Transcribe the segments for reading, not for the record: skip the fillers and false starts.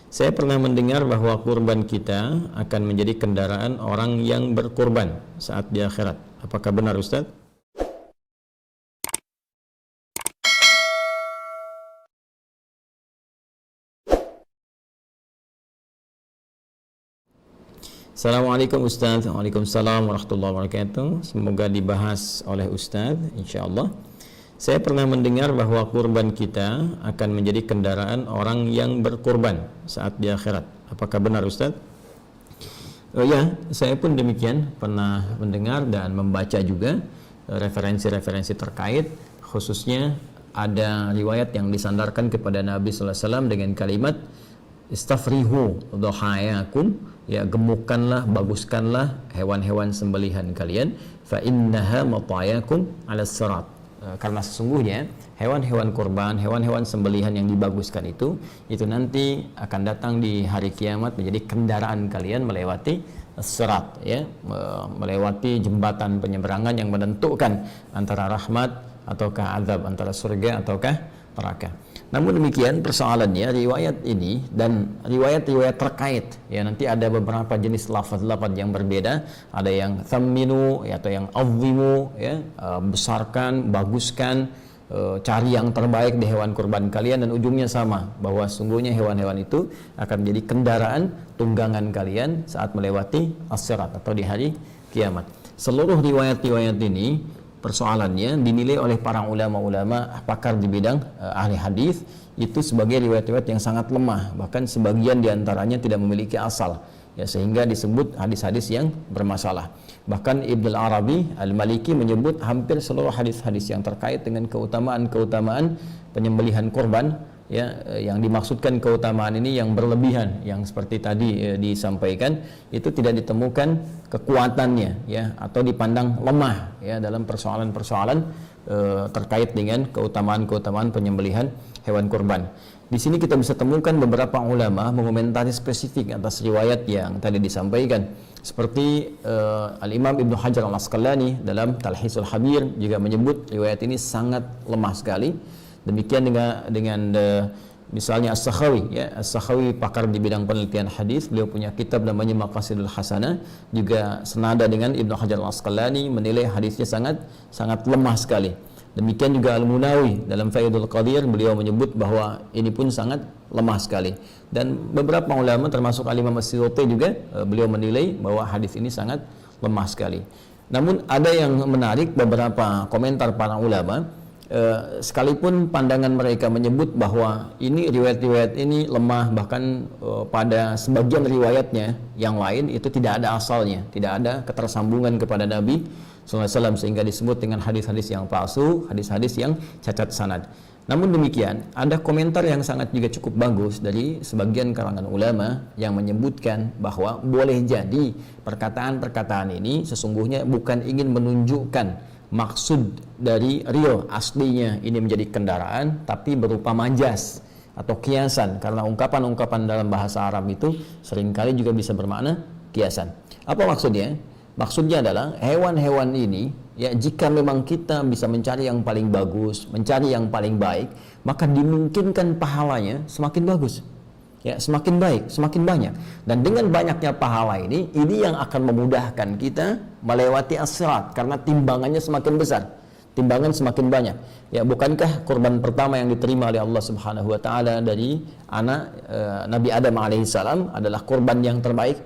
Saya pernah mendengar bahwa kurban kita akan menjadi kendaraan orang yang berkurban saat di akhirat. Apakah benar, Ustaz? Assalamualaikum Ustaz. Waalaikumsalam warahmatullahi wabarakatuh. Semoga dibahas oleh Ustaz, insyaallah. Saya pernah mendengar bahwa kurban kita akan menjadi kendaraan orang yang berkurban saat di akhirat. Apakah benar, Ustaz? Oh ya, saya pun demikian pernah mendengar dan membaca juga referensi-referensi terkait, khususnya ada riwayat yang disandarkan kepada Nabi sallallahu alaihi wasallam dengan kalimat istafrihu dhahayakum, ya, gemukkanlah, baguskanlah hewan-hewan sembelihan kalian, fa innaha matayakum 'ala sirat. Karena sesungguhnya hewan-hewan kurban, hewan-hewan sembelihan yang dibaguskan itu nanti akan datang di hari kiamat menjadi kendaraan kalian melewati sirat, ya, melewati jembatan penyeberangan yang menentukan antara rahmat ataukah azab, antara surga ataukah neraka. Namun demikian persoalannya, riwayat ini dan riwayat-riwayat terkait, ya, nanti ada beberapa jenis lafaz-lafaz yang berbeda, ada yang thamminu, ya, atau yang azimu, ya, besarkan, baguskan, cari yang terbaik di hewan kurban kalian, dan ujungnya sama, bahwa sungguhnya hewan-hewan itu akan menjadi kendaraan tunggangan kalian saat melewati as-sirat atau di hari kiamat. Seluruh riwayat-riwayat ini persoalannya dinilai oleh para ulama-ulama pakar di bidang ahli hadis itu sebagai riwayat-riwayat yang sangat lemah, bahkan sebagian diantaranya tidak memiliki asal, ya, sehingga disebut hadis-hadis yang bermasalah. Bahkan Ibnu Arabi Al-Maliki menyebut hampir seluruh hadis-hadis yang terkait dengan keutamaan-keutamaan penyembelihan kurban, ya, yang dimaksudkan keutamaan ini yang berlebihan, yang seperti tadi disampaikan, itu tidak ditemukan kekuatannya, ya, atau dipandang lemah, ya, dalam persoalan-persoalan terkait dengan keutamaan-keutamaan penyembelihan hewan kurban. Di sini kita bisa temukan beberapa ulama mengomentari spesifik atas riwayat yang tadi disampaikan, seperti Al-Imam Ibnu Hajar Al-Asqalani dalam Talhisul Habir juga menyebut riwayat ini sangat lemah sekali. Demikian dengan misalnya As-Sakhawi, ya, As-Sakhawi pakar di bidang penelitian hadis, beliau punya kitab namanya Maqasidul Hasanah, juga senada dengan Ibnu Hajar Al-Asqalani, menilai hadisnya sangat lemah sekali. Demikian juga Al-Munawi dalam Faidul Qadir, beliau menyebut bahwa ini pun sangat lemah sekali. Dan beberapa ulama termasuk Al-Imam As-Suyuti juga beliau menilai bahwa hadis ini sangat lemah sekali. Namun ada yang menarik, beberapa komentar para ulama, sekalipun pandangan mereka menyebut bahwa ini riwayat-riwayat ini lemah, bahkan pada sebagian riwayatnya yang lain itu tidak ada asalnya, tidak ada ketersambungan kepada Nabi SAW, sehingga disebut dengan hadis-hadis yang palsu, hadis-hadis yang cacat sanad. Namun demikian, ada komentar yang sangat juga cukup bagus dari sebagian kalangan ulama yang menyebutkan bahwa boleh jadi perkataan-perkataan ini sesungguhnya bukan ingin menunjukkan maksud dari real aslinya ini menjadi kendaraan, tapi berupa majas atau kiasan, karena ungkapan-ungkapan dalam bahasa Arab itu seringkali juga bisa bermakna kiasan. Apa maksudnya? Maksudnya adalah hewan-hewan ini, ya, jika memang kita bisa mencari yang paling bagus, mencari yang paling baik, maka dimungkinkan pahalanya semakin bagus, ya, semakin baik, semakin banyak. Dan dengan banyaknya pahala ini yang akan memudahkan kita melewati as-sirat, karena timbangannya semakin besar, timbangan semakin banyak. Ya, bukankah kurban pertama yang diterima oleh Allah Subhanahu wa taala dari anak Nabi Adam alaihissalam adalah kurban yang terbaik,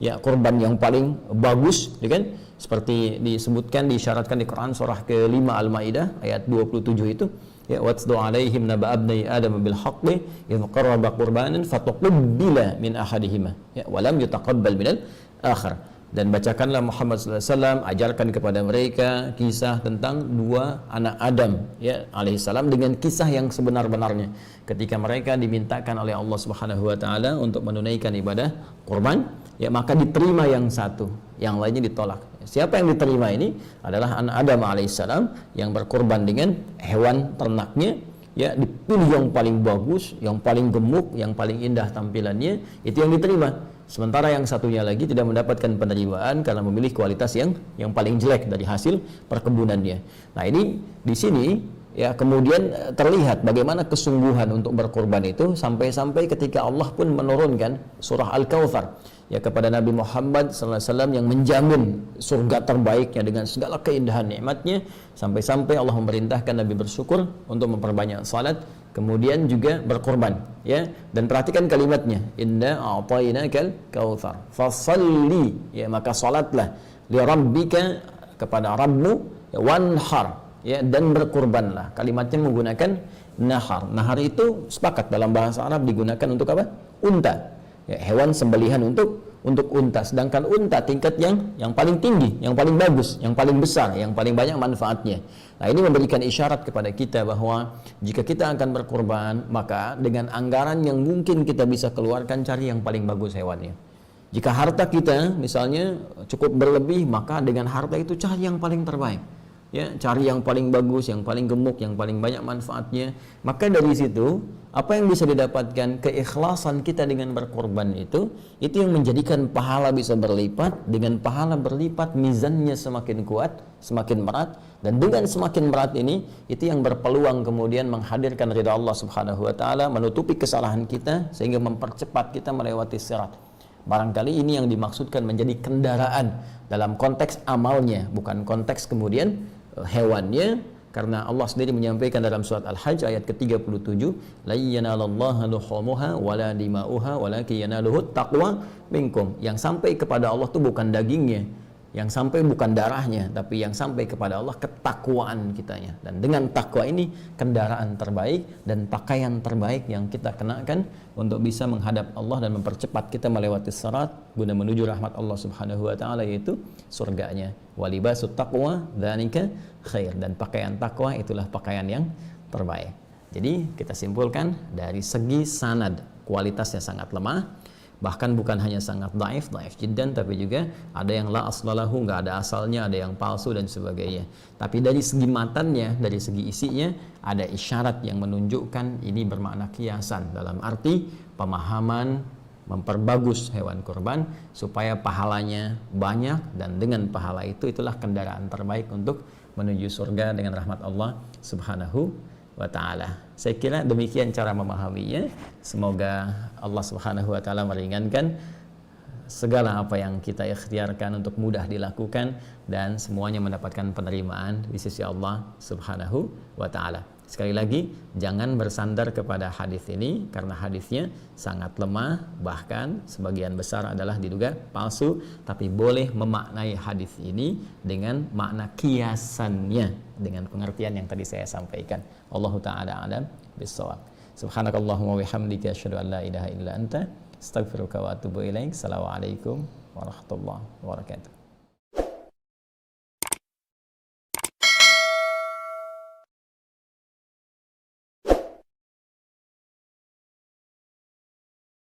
ya, kurban yang paling bagus, ya kan? Seperti disebutkan, disyaratkan di Quran surah ke-5 Al-Maidah ayat 27 itu, ya, watlu alaihim naba abnai adam bil haqqi idh qarraba qurbanan fatuqbila min ahadihima, ya, wa lam yutaqabbal minal akhar. Dan bacakanlah Muhammad sallallahu alaihi wasallam, ajarkan kepada mereka kisah tentang dua anak Adam, ya, alaihissalam, dengan kisah yang sebenar-benarnya ketika mereka dimintakan oleh Allah Subhanahu wa taala untuk menunaikan ibadah kurban, ya, maka diterima yang satu, yang lainnya ditolak. Siapa yang diterima ini adalah anak Adam alaihissalam yang berkorban dengan hewan ternaknya, ya, dipilih yang paling bagus, yang paling gemuk, yang paling indah tampilannya, itu yang diterima. Sementara yang satunya lagi tidak mendapatkan penerimaan karena memilih kualitas yang paling jelek dari hasil perkebunannya. Nah, ini di sini Ya, kemudian terlihat bagaimana kesungguhan untuk berkorban itu sampai-sampai ketika Allah pun menurunkan surah Al-Kautsar ya kepada Nabi Muhammad SAW yang menjamin surga terbaiknya dengan segala keindahan nikmatnya, sampai-sampai Allah memerintahkan Nabi bersyukur untuk memperbanyak salat, kemudian juga berkorban ya. Dan perhatikan kalimatnya, inna a'tainakal kautsar fasalli, ya maka salatlah li rabbika, kepada Rabbmu, ya, wanhar, ya, dan berkurbanlah. Kalimatnya menggunakan nahar. Nahar itu sepakat dalam bahasa Arab digunakan untuk apa? Unta. Ya, hewan sembelihan untuk unta. Sedangkan unta tingkat yang paling tinggi, yang paling bagus, yang paling besar, yang paling banyak manfaatnya. Nah, ini memberikan isyarat kepada kita bahwa jika kita akan berkorban, maka dengan anggaran yang mungkin kita bisa keluarkan, cari yang paling bagus hewannya. Jika harta kita misalnya cukup berlebih, maka dengan harta itu cari yang paling terbaik. Ya, cari yang paling bagus, yang paling gemuk, yang paling banyak manfaatnya. Maka dari situ, apa yang bisa didapatkan? Keikhlasan kita dengan berkorban itu yang menjadikan pahala bisa berlipat. Dengan pahala berlipat, mizannya semakin kuat, semakin berat. Dan dengan semakin berat ini, itu yang berpeluang kemudian menghadirkan ridha Allah Subhanahu wa Ta'ala, menutupi kesalahan kita sehingga mempercepat kita melewati sirat. Barangkali ini yang dimaksudkan menjadi kendaraan dalam konteks amalnya, bukan konteks kemudian hewannya, karena Allah sendiri menyampaikan dalam surat Al-Hajj ayat ke-37, la yanalallaha luhumuha wala dima'uha walakin yanaluhut taqwa minkum. Yang sampai kepada Allah itu bukan dagingnya, yang sampai bukan darahnya, tapi yang sampai kepada Allah ketakwaan kitanya. Dan dengan takwa ini kendaraan terbaik dan pakaian terbaik yang kita kenakan untuk bisa menghadap Allah dan mempercepat kita melewati sirat guna menuju rahmat Allah Subhanahu wa Ta'ala, yaitu surganya. Walibasut taqwa dzalika khair, dan pakaian takwa itulah pakaian yang terbaik. Jadi kita simpulkan dari segi sanad kualitasnya sangat lemah. Bahkan bukan hanya sangat daif jiddan, tapi juga ada yang la aslalahu, nggak ada asalnya, ada yang palsu dan sebagainya. Tapi dari segi matannya, dari segi isinya, ada isyarat yang menunjukkan ini bermakna kiasan, dalam arti pemahaman memperbagus hewan kurban supaya pahalanya banyak, dan dengan pahala itu itulah kendaraan terbaik untuk menuju surga dengan rahmat Allah Subhanahu wa Ta'ala. Saya kira demikian cara memahaminya. Semoga Allah Subhanahu wa Ta'ala meringankan segala apa yang kita ikhtiarkan untuk mudah dilakukan, dan semuanya mendapatkan penerimaan di sisi Allah Subhanahu wa Ta'ala. Sekali lagi, jangan bersandar kepada hadis ini karena hadisnya sangat lemah, bahkan sebagian besar adalah diduga palsu. Tapi boleh memaknai hadis ini dengan makna kiasannya, dengan pengertian yang tadi saya sampaikan. Allahu ta'ala alam bissawab. Subhanakallahumma wa bihamdika asyhadu an la ilaha illa anta astaghfiruka wa atubu ilaik. Assalamualaikum warahmatullahi wabarakatuh.